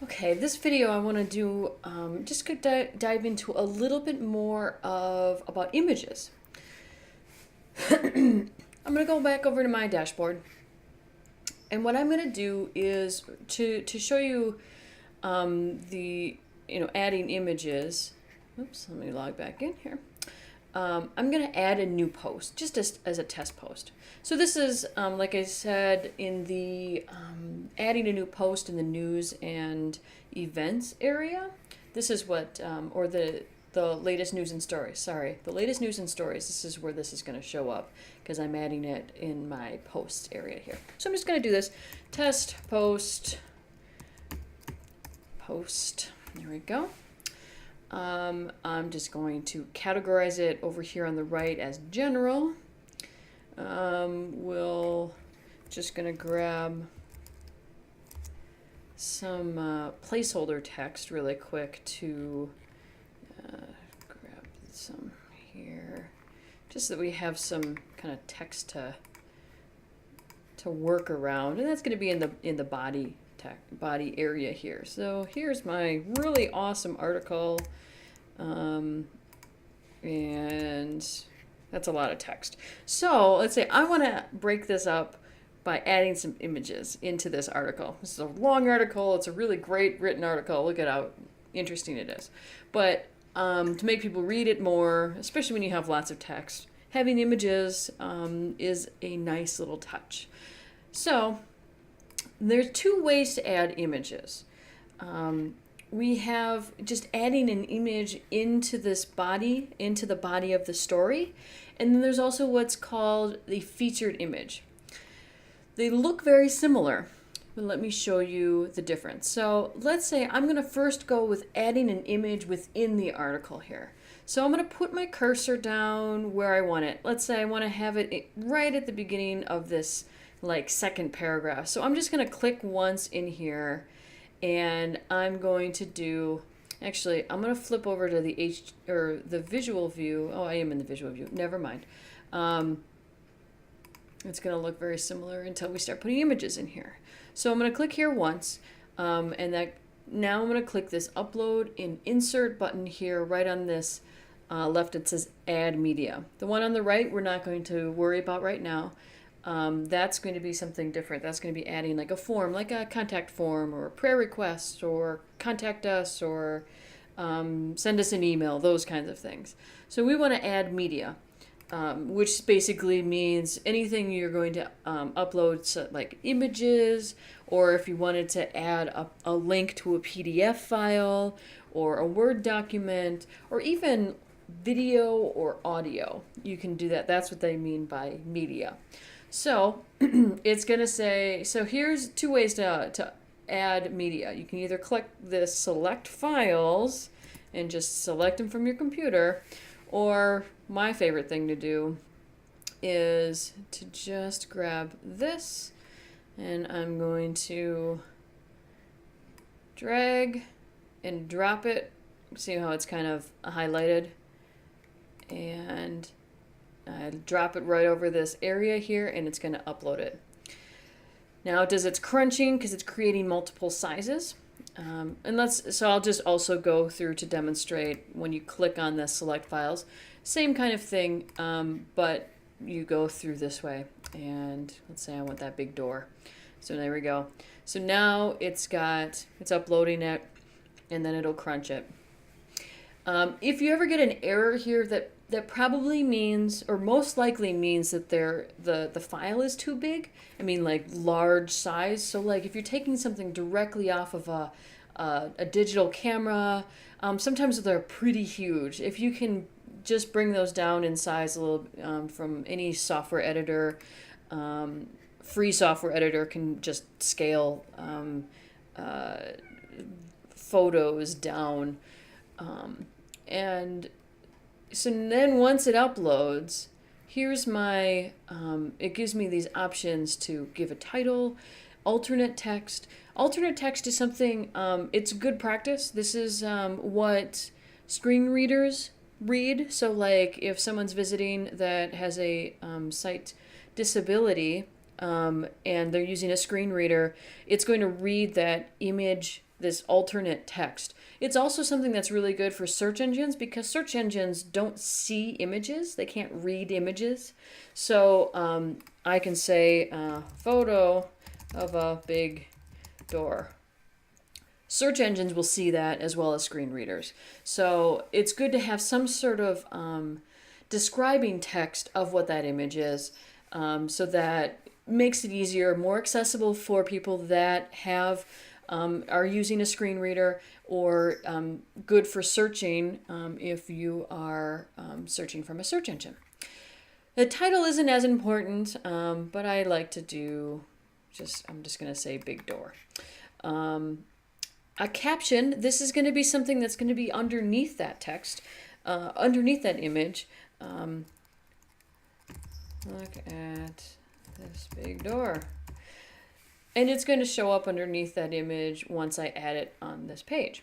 Okay, this video I want to do just could dive into a little bit more of about images. I'm going to go back over to my dashboard, and what I'm going to do is to show you the adding images. Oops, let me log back in here. I'm going to add a new post just as a test post. So this is, like I said, in the adding a new post in the news and events area. This is what, or the latest news and stories. Sorry, the latest news and stories. This is where this is going to show up because I'm adding it in my posts area here. So I'm just going to do this test post. There we go. I'm just going to categorize it over here on the right as general. We'll just going to grab some placeholder text really quick to grab some here, just so that we have some kind of text to work around, and that's going to be in the body area here. So here's my really awesome article, and that's a lot of text. So let's say I want to break this up by adding some images into this article. This is a long article. It's a really great written article. Look at how interesting it is. But to make people read it more, especially when you have lots of text, having images is a nice little touch. So there's two ways to add images. We have just adding an image into this body, into the body of the story. And then there's also what's called the featured image. They look very similar, but let me show you the difference. So let's say I'm going to first go with adding an image within the article here. So I'm going to put my cursor down where I want it. Let's say I want to have it right at the beginning of this second paragraph. So I'm just going to click once in here, and I'm going to do, actually I'm going to flip over to the visual view. Oh, I am in the visual view. Never mind. It's going to look very similar until we start putting images in here. So I'm going to click here once, and now I'm going to click this upload and insert button here right on this left. It says add media. The one on the right we're not going to worry about right now. That's going to be something different. That's going to be adding like a form, like a contact form or a prayer request or contact us or send us an email, those kinds of things. So we want to add media, which basically means anything you're going to upload, so like images, or if you wanted to add a link to a PDF file or a Word document or even video or audio, you can do that. That's what they mean by media. So it's going to say, so here's two ways to add media. You can either click this select files and just select them from your computer, or my favorite thing to do is to just grab this, and I'm going to drag and drop it. See how it's kind of highlighted? And I drop it right over this area here, and it's going to upload it. Now it does its crunching because it's creating multiple sizes. So I'll just also go through to demonstrate when you click on the select files. Same kind of thing, but you go through this way. And let's say I want that big door. So there we go. So now it's uploading it, and then it'll crunch it. If you ever get an error here, that probably means, or most likely means, that the file is too big. I mean, like large size. So like if you're taking something directly off of a digital camera, sometimes they're pretty huge. If you can just bring those down in size a little from any software editor, free software editor can just scale photos down. And so then once it uploads, here's my, it gives me these options to give a title, alternate text. Alternate text is something, it's good practice. This is what screen readers read. So like if someone's visiting that has a sight disability, and they're using a screen reader, it's going to read that image, this alternate text. It's also something that's really good for search engines because search engines don't see images. They can't read images. So I can say photo of a big door. Search engines will see that as well as screen readers. So it's good to have some sort of describing text of what that image is, so that makes it easier, more accessible for people that are using a screen reader, or good for searching if you are searching from a search engine. The title isn't as important, but I like to do I'm just going to say big door. A caption, this is going to be something that's going to be underneath that text, underneath that image. Look at this big door. And it's going to show up underneath that image once I add it on this page.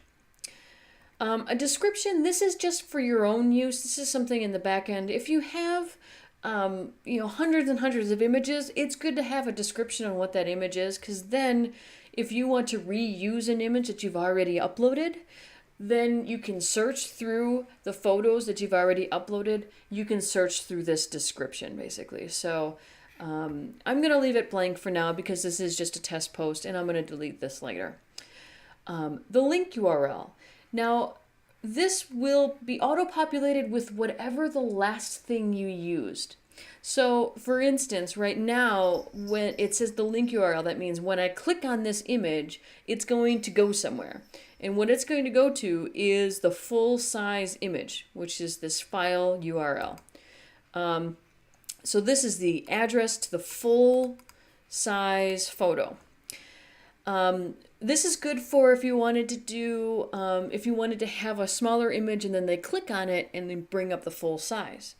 A description, this is just for your own use. This is something in the back end. If you have hundreds and hundreds of images, it's good to have a description on what that image is, because then if you want to reuse an image that you've already uploaded, then you can search through the photos that you've already uploaded. You can search through this description, basically. So I'm going to leave it blank for now because this is just a test post, and I'm going to delete this later. The link URL. Now, this will be auto-populated with whatever the last thing you used. So, for instance, right now, when it says the link URL, that means when I click on this image, it's going to go somewhere. And what it's going to go to is the full-size image, which is this file URL. So this is the address to the full-size photo. This is good for if you wanted to do, if you wanted to have a smaller image and then they click on it and then bring up the full size.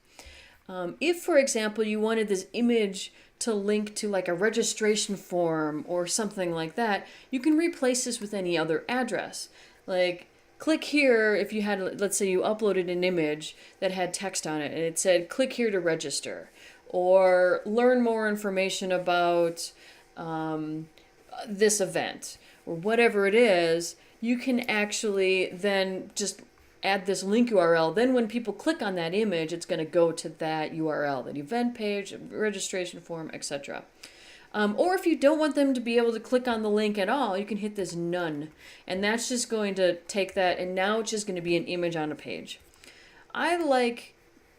If, for example, you wanted this image to link to like a registration form or something like that, you can replace this with any other address. Like, click here if you had, let's say you uploaded an image that had text on it and it said, click here to register, or learn more information about this event, or whatever it is. You can actually then just add this link URL. Then when people click on that image, it's going to go to that URL, that event page, registration form, etc. Or if you don't want them to be able to click on the link at all, you can hit this none. And that's just going to take that, and now it's just going to be an image on a page. I like,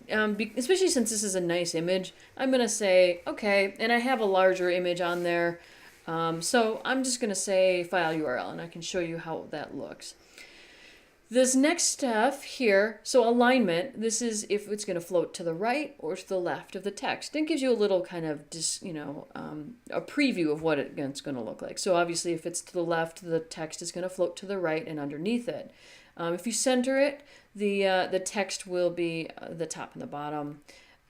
especially since this is a nice image, I'm going to say, okay, and I have a larger image on there. So I'm just going to say file URL, and I can show you how that looks. This next stuff here, so alignment, this is if it's going to float to the right or to the left of the text. It gives you a little kind of, a preview of what it's going to look like. So obviously if it's to the left, the text is going to float to the right and underneath it. If you center it, the text will be the top and the bottom.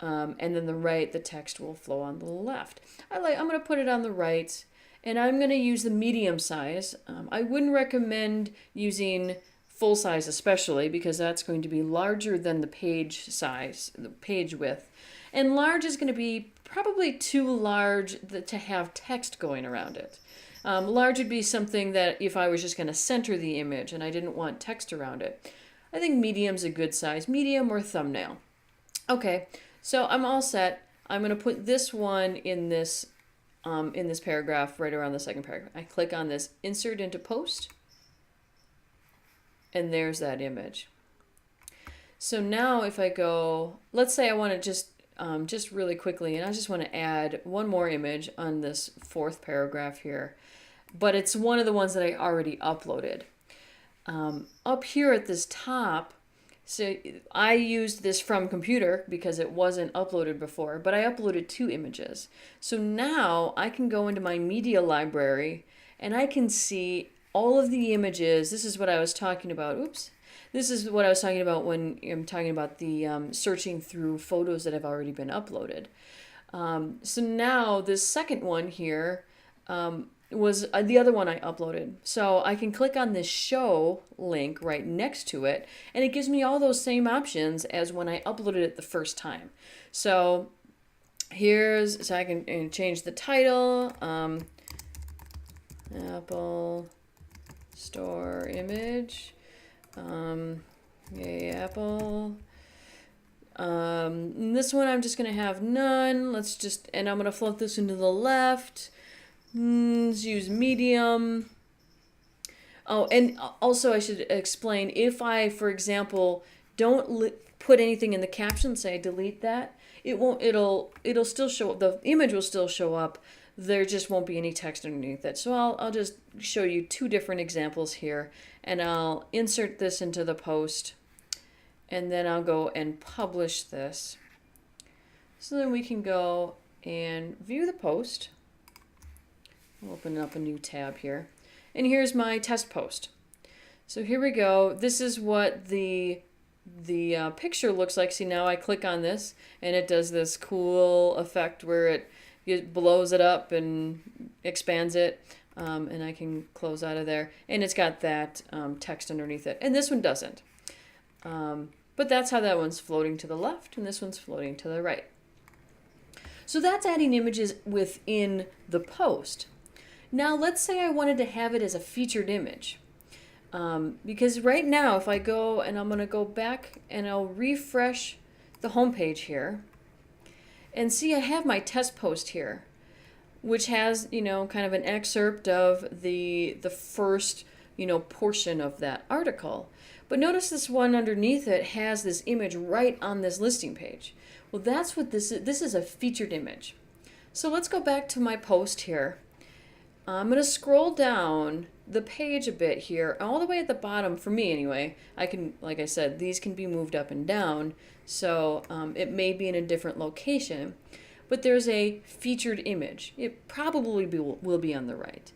And then the right, the text will flow on the left. I'm going to put it on the right, and I'm going to use the medium size. I wouldn't recommend using full size especially, because that's going to be larger than the page size, the page width. And large is going to be probably too large to have text going around it. Large would be something that if I was just going to center the image and I didn't want text around it. I think medium's a good size, medium or thumbnail. Okay, so I'm all set. I'm going to put this one in this paragraph, right around the second paragraph. I click on this insert into post, and there's that image. So now if I go, let's say I want to just really quickly, and I just want to add one more image on this fourth paragraph here, but it's one of the ones that I already uploaded. Up here at this top, so I used this from computer because it wasn't uploaded before, but I uploaded 2 images. So now I can go into my media library and I can see all of the images. This is what I was talking about. Oops. This is what I was talking about when I'm talking about the searching through photos that have already been uploaded. So now this second one here was the other one I uploaded. So I can click on this show link right next to it, and it gives me all those same options as when I uploaded it the first time. So so I can change the title, Apple Store image, yay Apple. This one I'm just going to have none. And I'm going to float this into the left. Let's use medium. Oh, and also I should explain, if I, for example, don't put anything in the caption, say delete that, it'll still show up, the image will still show up, there just won't be any text underneath it. So I'll just show you two different examples here, and I'll insert this into the post, and then I'll go and publish this. So then we can go and view the post. I'll open up a new tab here. And here's my test post. So here we go. This is what the picture looks like. See, now I click on this and it does this cool effect where it blows it up and expands it. And I can close out of there. And it's got that text underneath it. And this one doesn't. But that's how that one's floating to the left and this one's floating to the right. So that's adding images within the post. Now let's say I wanted to have it as a featured image. Because right now if I go, and I'm going to go back and I'll refresh the home page here, and see I have my test post here, which has, kind of an excerpt of the first, portion of that article. But notice this one underneath it has this image right on this listing page. Well, that's what this is. This is a featured image. So let's go back to my post here. I'm going to scroll down the page a bit here, all the way at the bottom, for me anyway. I can, like I said, these can be moved up and down, so it may be in a different location. But there's a featured image. It probably will be on the right.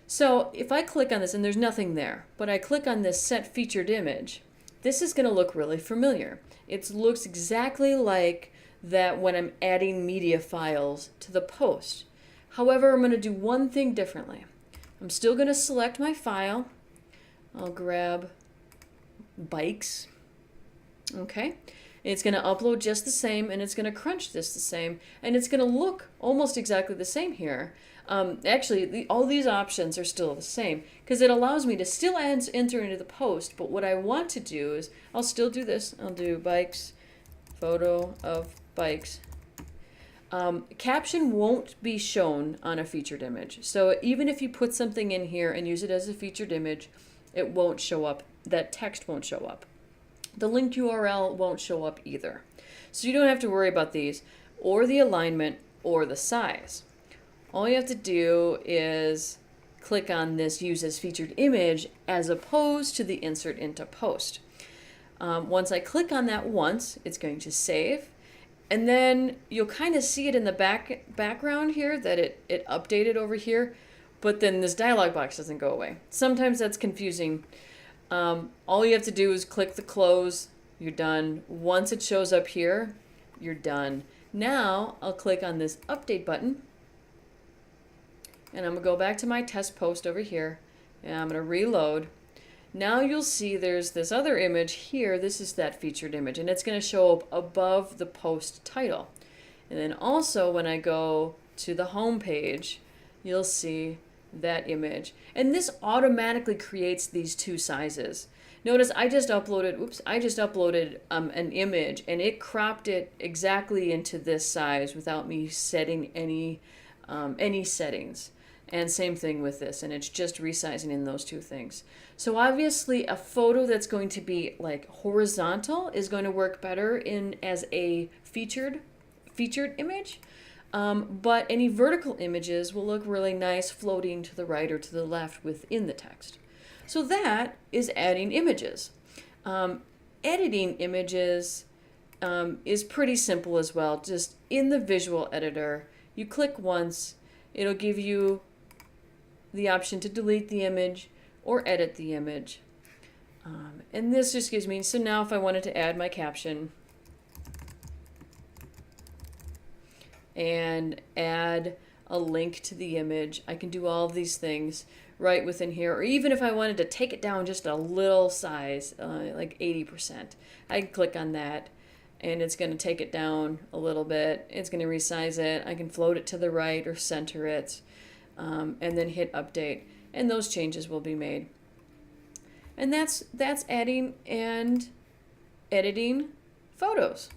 So if I click on this, and there's nothing there, but I click on this set featured image, this is going to look really familiar. It looks exactly like that when I'm adding media files to the post. However, I'm going to do one thing differently. I'm still going to select my file. I'll grab bikes. Okay. It's going to upload just the same, and it's going to crunch just the same, and it's going to look almost exactly the same here. Actually, all these options are still the same because it allows me to still enter into the post, but what I want to do is, I'll still do this. I'll do bikes, photo of bikes. Caption won't be shown on a featured image. So even if you put something in here and use it as a featured image, it won't show up. That text won't show up. The linked URL won't show up either. So you don't have to worry about these, or the alignment, or the size. All you have to do is click on this use as featured image as opposed to the insert into post. Once I click on that once, it's going to save. And then you'll kind of see it in the background here that it updated over here, but then this dialog box doesn't go away. Sometimes that's confusing. All you have to do is click the close, you're done. Once it shows up here, you're done. Now I'll click on this update button, and I'm going to go back to my test post over here, and I'm going to reload. Now you'll see there's this other image here. This is that featured image, and it's going to show up above the post title. And then also when I go to the home page, you'll see that image. And this automatically creates these two sizes. Notice I just uploaded an image, and it cropped it exactly into this size without me setting any settings. And same thing with this, and it's just resizing in those two things. So obviously a photo that's going to be like horizontal is going to work better as a featured image. But any vertical images will look really nice floating to the right or to the left within the text. So that is adding images. Editing images is pretty simple as well. Just in the visual editor, you click once, it'll give you the option to delete the image or edit the image. And this just gives me, so now if I wanted to add my caption and add a link to the image, I can do all of these things right within here. Or even if I wanted to take it down just a little size, like 80%, I can click on that and it's going to take it down a little bit. It's going to resize it. I can float it to the right or center it, and then hit update, and those changes will be made. And that's adding and editing photos.